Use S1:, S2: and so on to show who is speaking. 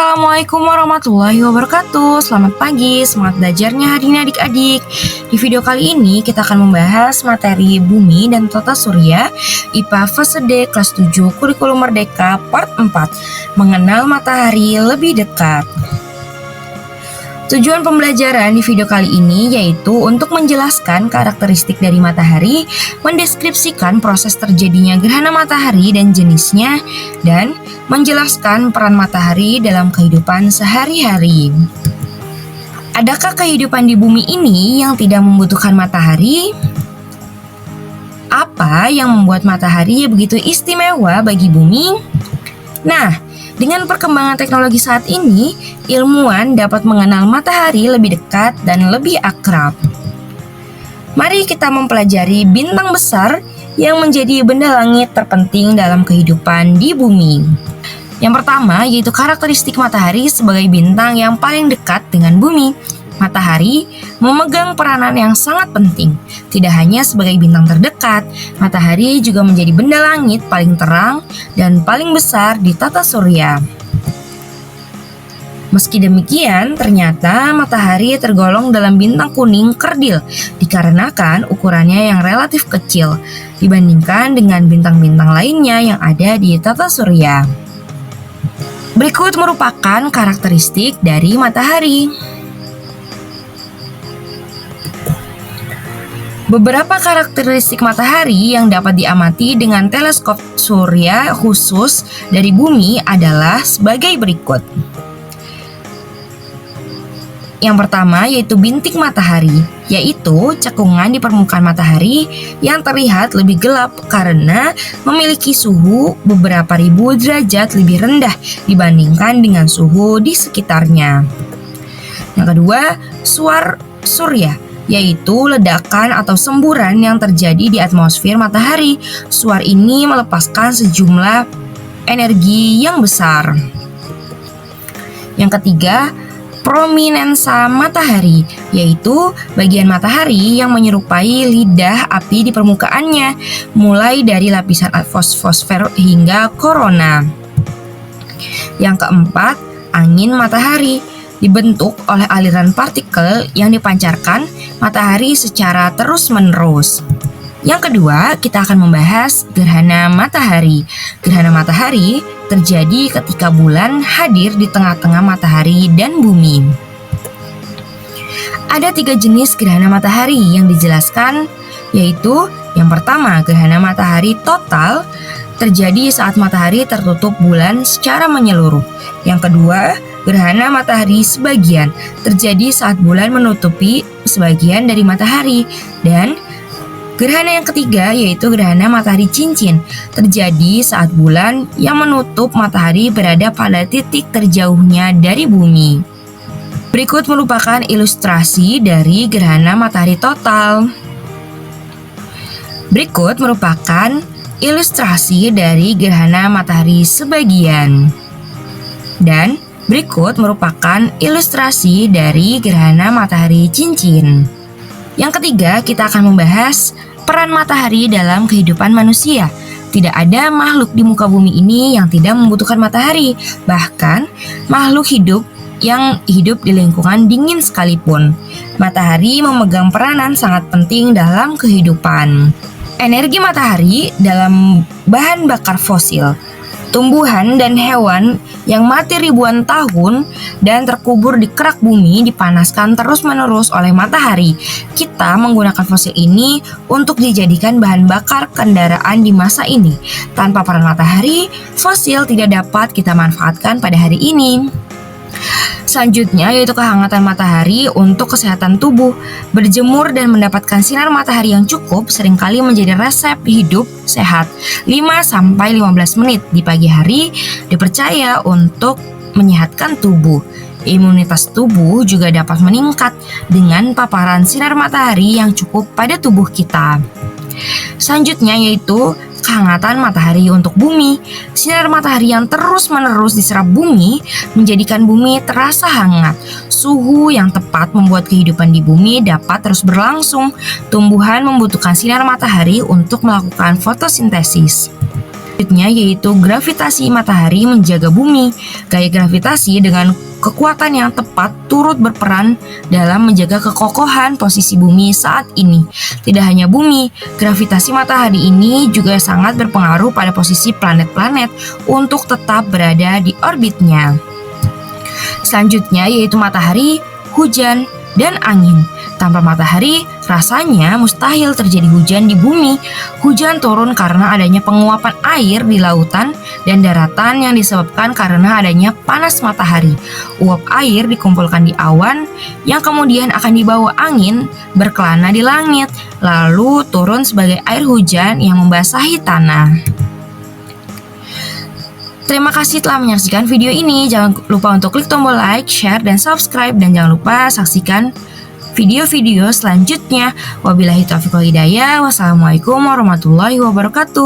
S1: Assalamualaikum warahmatullahi wabarakatuh. Selamat pagi, semangat belajarnya hari ini adik-adik. Di video kali ini kita akan membahas materi bumi dan tata surya IPA fase D kelas 7 kurikulum merdeka part 4, mengenal matahari lebih dekat. Tujuan pembelajaran di video kali ini yaitu untuk menjelaskan karakteristik dari matahari, mendeskripsikan proses terjadinya gerhana matahari dan jenisnya, dan menjelaskan peran matahari dalam kehidupan sehari-hari. Adakah kehidupan di bumi ini yang tidak membutuhkan matahari? Apa yang membuat matahari begitu istimewa bagi bumi? Nah, dengan perkembangan teknologi saat ini, ilmuwan dapat mengenal matahari lebih dekat dan lebih akrab. Mari kita mempelajari bintang besar yang menjadi benda langit terpenting dalam kehidupan di bumi. Yang pertama yaitu karakteristik matahari sebagai bintang yang paling dekat dengan bumi. Matahari memegang peranan yang sangat penting. Tidak hanya sebagai bintang terdekat, matahari juga menjadi benda langit paling terang dan paling besar di tata surya. Meski demikian, ternyata matahari tergolong dalam bintang kuning kerdil dikarenakan ukurannya yang relatif kecil dibandingkan dengan bintang-bintang lainnya yang ada di tata surya. Berikut merupakan karakteristik dari matahari. Beberapa karakteristik matahari yang dapat diamati dengan teleskop surya khusus dari bumi adalah sebagai berikut. Yang pertama yaitu bintik matahari, yaitu cekungan di permukaan matahari yang terlihat lebih gelap karena memiliki suhu beberapa ribu derajat lebih rendah dibandingkan dengan suhu di sekitarnya. Yang kedua, suar surya, yaitu ledakan atau semburan yang terjadi di atmosfer matahari. Suar ini melepaskan sejumlah energi yang besar. Yang ketiga, prominensa matahari, yaitu bagian matahari yang menyerupai lidah api di permukaannya, mulai dari lapisan fosfor hingga korona. Yang keempat, angin matahari, dibentuk oleh aliran partikel yang dipancarkan matahari secara terus-menerus. Yang kedua, kita akan membahas gerhana matahari. Gerhana matahari terjadi ketika bulan hadir di tengah-tengah matahari dan bumi. Ada 3 jenis gerhana matahari yang dijelaskan, yaitu yang pertama, gerhana matahari total terjadi saat matahari tertutup bulan secara menyeluruh. Yang kedua, gerhana matahari sebagian terjadi saat bulan menutupi sebagian dari matahari. Dan gerhana yang ketiga yaitu gerhana matahari cincin terjadi saat bulan yang menutup matahari berada pada titik terjauhnya dari bumi. Berikut merupakan ilustrasi dari gerhana matahari total. Berikut merupakan ilustrasi dari gerhana matahari sebagian. Dan berikut merupakan ilustrasi dari gerhana matahari cincin. Yang ketiga, kita akan membahas peran matahari dalam kehidupan manusia. Tidak ada makhluk di muka bumi ini yang tidak membutuhkan matahari. Bahkan, makhluk hidup yang hidup di lingkungan dingin sekalipun, matahari memegang peranan sangat penting dalam kehidupan. Energi matahari dalam bahan bakar fosil, tumbuhan dan hewan yang mati ribuan tahun dan terkubur di kerak bumi dipanaskan terus-menerus oleh matahari. Kita menggunakan fosil ini untuk dijadikan bahan bakar kendaraan di masa ini. Tanpa peran matahari, fosil tidak dapat kita manfaatkan pada hari ini. Selanjutnya yaitu kehangatan matahari untuk kesehatan tubuh. Berjemur dan mendapatkan sinar matahari yang cukup seringkali menjadi resep hidup sehat. 5-15 menit di pagi hari dipercaya untuk menyehatkan tubuh. Imunitas tubuh juga dapat meningkat dengan paparan sinar matahari yang cukup pada tubuh kita. Selanjutnya yaitu kehangatan matahari untuk bumi. Sinar matahari yang terus-menerus diserap bumi menjadikan bumi terasa hangat. Suhu yang tepat membuat kehidupan di bumi dapat terus berlangsung. Tumbuhan membutuhkan sinar matahari untuk melakukan fotosintesis. Selanjutnya yaitu gravitasi matahari menjaga bumi. Gaya gravitasi dengan kekuatan yang tepat turut berperan dalam menjaga kekokohan posisi bumi saat ini. Tidak hanya bumi, gravitasi matahari ini juga sangat berpengaruh pada posisi planet-planet untuk tetap berada di orbitnya. Selanjutnya yaitu matahari, hujan, dan angin. Tanpa matahari, rasanya mustahil terjadi hujan di bumi. Hujan turun karena adanya penguapan air di lautan dan daratan yang disebabkan karena adanya panas matahari. Uap air dikumpulkan di awan yang kemudian akan dibawa angin berkelana di langit, lalu turun sebagai air hujan yang membasahi tanah. Terima kasih telah menyaksikan video ini. Jangan lupa untuk klik tombol like, share, dan subscribe. Dan jangan lupa saksikan video-video selanjutnya. Wabillahi taufiq wal hidayah. Wassalamualaikum warahmatullahi wabarakatuh.